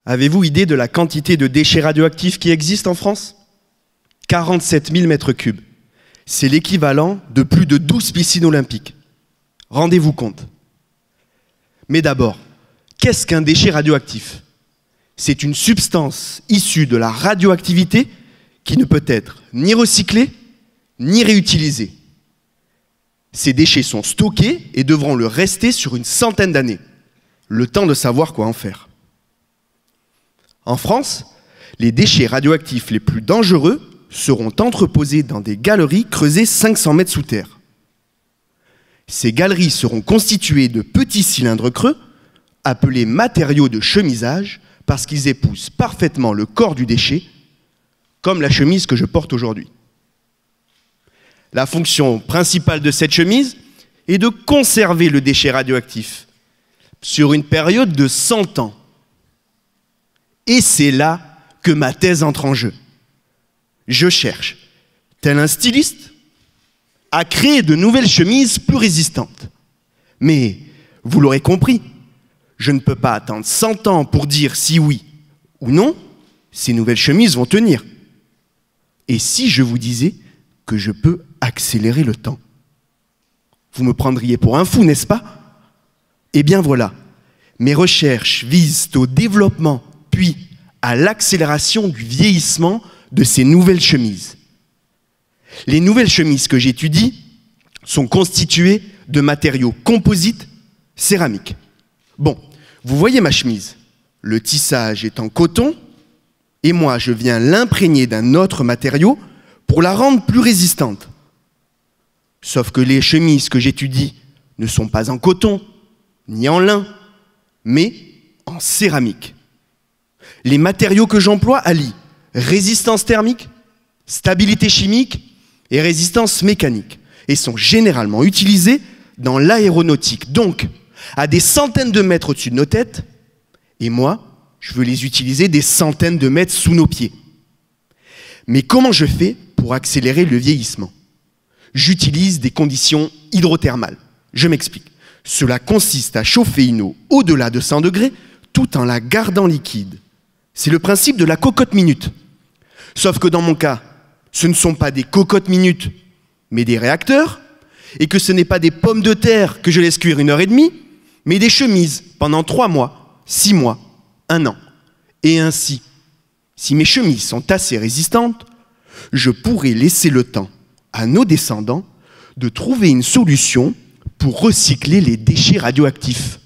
Avez-vous idée de la quantité de déchets radioactifs qui existent en France? 47 000 mètres cubes. C'est l'équivalent de plus de 12 piscines olympiques. Rendez-vous compte. Mais d'abord, qu'est-ce qu'un déchet radioactif? C'est une substance issue de la radioactivité qui ne peut être ni recyclée, ni réutilisée. Ces déchets sont stockés et devront le rester sur une centaine d'années. Le temps de savoir quoi en faire. En France, les déchets radioactifs les plus dangereux seront entreposés dans des galeries creusées 500 mètres sous terre. Ces galeries seront constituées de petits cylindres creux, appelés matériaux de chemisage, parce qu'ils épousent parfaitement le corps du déchet, comme la chemise que je porte aujourd'hui. La fonction principale de cette chemise est de conserver le déchet radioactif sur une période de 100 ans. Et c'est là que ma thèse entre en jeu. Je cherche, tel un styliste, à créer de nouvelles chemises plus résistantes. Mais, vous l'aurez compris, je ne peux pas attendre 100 ans pour dire si oui ou non, ces nouvelles chemises vont tenir. Et si je vous disais que je peux accélérer le temps? Vous me prendriez pour un fou, n'est-ce pas? Eh bien voilà, mes recherches visent au développement, puis à l'accélération du vieillissement de ces nouvelles chemises. Les nouvelles chemises que j'étudie sont constituées de matériaux composites céramiques. Bon, vous voyez ma chemise, le tissage est en coton, et moi je viens l'imprégner d'un autre matériau pour la rendre plus résistante. Sauf que les chemises que j'étudie ne sont pas en coton, ni en lin, mais en céramique. Les matériaux que j'emploie allient résistance thermique, stabilité chimique et résistance mécanique, et sont généralement utilisés dans l'aéronautique, donc à des centaines de mètres au-dessus de nos têtes, et moi, je veux les utiliser des centaines de mètres sous nos pieds. Mais comment je fais pour accélérer le vieillissement? J'utilise des conditions hydrothermales. Je m'explique. Cela consiste à chauffer une eau au-delà de 100 degrés tout en la gardant liquide. C'est le principe de la cocotte minute. Sauf que dans mon cas, ce ne sont pas des cocottes minutes, mais des réacteurs, et que ce n'est pas des pommes de terre que je laisse cuire 1h30, mais des chemises pendant 3 mois, 6 mois, 1 an. Et ainsi, si mes chemises sont assez résistantes, je pourrai laisser le temps à nos descendants de trouver une solution pour recycler les déchets radioactifs.